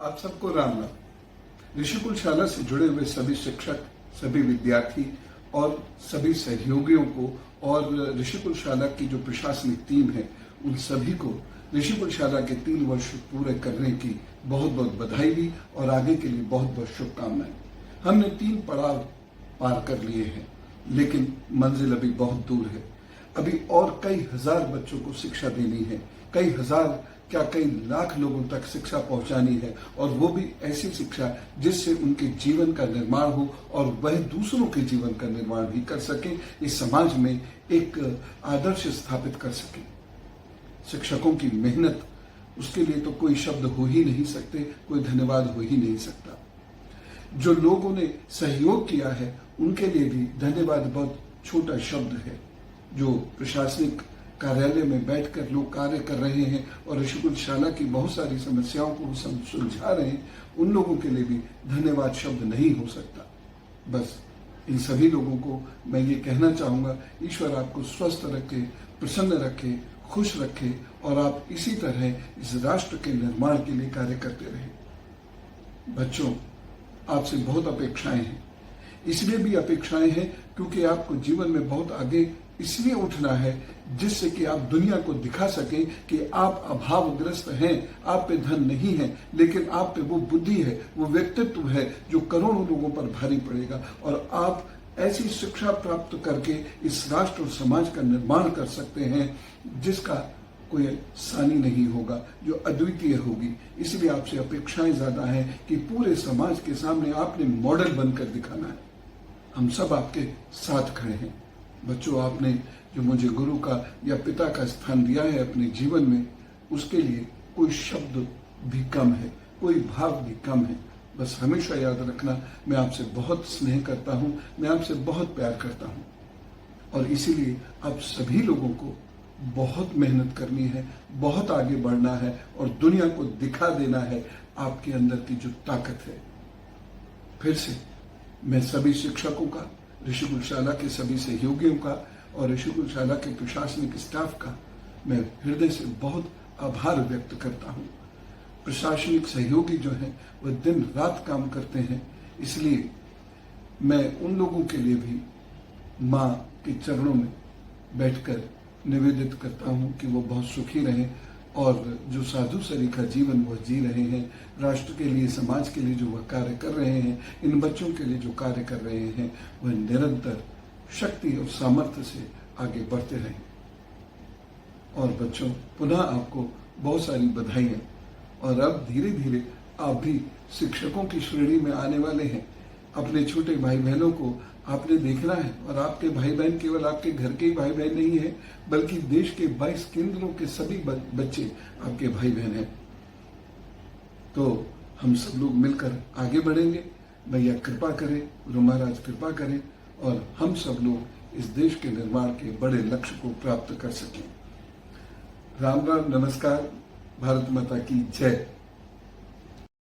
आप सबको राम राम। ऋषिकुल शाला से जुड़े हुए सभी शिक्षक, सभी विद्यार्थी और सभी सहयोगियों को और ऋषिकुल शाला की जो प्रशासनिक टीम है उन सभी को ऋषिकुल शाला के 3 वर्ष पूरे करने की बहुत बहुत बधाई भी और आगे के लिए बहुत बहुत शुभकामनाएं। हमने 3 पड़ाव पार कर लिए हैं, लेकिन मंजिल अभी बहुत दूर है। अभी और कई हजार बच्चों को शिक्षा देनी है, कई हजार क्या कई लाख लोगों तक शिक्षा पहुंचानी है, और वो भी ऐसी शिक्षा जिससे उनके जीवन का निर्माण हो और वह दूसरों के जीवन का निर्माण भी कर सके, इस समाज में एक आदर्श स्थापित कर सके। शिक्षकों की मेहनत, उसके लिए तो कोई शब्द हो ही नहीं सकते, कोई धन्यवाद हो ही नहीं सकता। जो लोगों ने सहयोग किया है उनके लिए भी धन्यवाद बहुत छोटा शब्द है। जो प्रशासनिक कार्यालय में बैठकर लोग कार्य कर रहे हैं और ऋषिकुल शाला की बहुत सारी समस्याओं को सुलझा रहे हैं, उन लोगों के लिए भी धन्यवाद शब्द नहीं हो सकता। बस इन सभी लोगों को मैं ये कहना चाहूंगा, ईश्वर आपको स्वस्थ रखे, प्रसन्न रखे, खुश रखे और आप इसी तरह इस राष्ट्र के निर्माण के लिए कार्य करते रहें। बच्चों, आपसे बहुत अपेक्षाएं हैं। इसलिए भी अपेक्षाएं हैं क्योंकि आपको जीवन में बहुत आगे इसलिए उठना है जिससे कि आप दुनिया को दिखा सकें कि आप अभावग्रस्त हैं, आप पे धन नहीं है, लेकिन आप पे वो बुद्धि है, वो व्यक्तित्व है जो करोड़ों लोगों पर भारी पड़ेगा। और आप ऐसी शिक्षा प्राप्त करके इस राष्ट्र और समाज का निर्माण कर सकते हैं जिसका कोई सानी नहीं होगा, जो अद्वितीय होगी। इसलिए आपसे अपेक्षाएं ज्यादा हैं कि पूरे समाज के सामने आपने मॉडल बनकर दिखाना है। हम सब आपके साथ खड़े हैं। बच्चों, आपने जो मुझे गुरु का या पिता का स्थान दिया है अपने जीवन में, उसके लिए कोई शब्द भी कम है, कोई भाव भी कम है। बस हमेशा याद रखना, मैं आपसे बहुत स्नेह करता हूं, मैं आपसे बहुत प्यार करता हूं, और इसीलिए आप सभी लोगों को बहुत मेहनत करनी है, बहुत आगे बढ़ना है और दुनिया को दिखा देना है आपके अंदर की जो ताकत है। फिर से मैं सभी शिक्षकों का, ऋषिकुल शाला के सभी सहयोगियों का और ऋषिकुल शाला के प्रशासनिक स्टाफ का मैं हृदय से बहुत आभार व्यक्त करता हूँ। प्रशासनिक सहयोगी जो हैं वह दिन रात काम करते हैं, इसलिए मैं उन लोगों के लिए भी माँ के चरणों में बैठकर निवेदित करता हूँ कि वो बहुत सुखी रहें और जो साधु सरीखा जीवन वह जी रहे हैं, राष्ट्र के लिए, समाज के लिए जो वह कार्य कर रहे हैं, इन बच्चों के लिए जो कार्य कर रहे हैं, वह निरंतर शक्ति और सामर्थ्य से आगे बढ़ते रहें। और बच्चों, पुनः आपको बहुत सारी बधाइयाँ। और अब धीरे धीरे आप भी शिक्षकों की श्रेणी में आने वाले हैं। अपने छोटे भाई बहनों को आपने देखना है, और आपके भाई बहन केवल आपके घर के ही भाई बहन नहीं है, बल्कि देश के 22 केंद्रों के सभी बच्चे आपके भाई बहन हैं। तो हम सब लोग मिलकर आगे बढ़ेंगे। भैया कृपा करें, गुरु महाराज कृपा करें, और हम सब लोग इस देश के निर्माण के बड़े लक्ष्य को प्राप्त कर सकें। राम राम, नमस्कार, भारत माता की जय।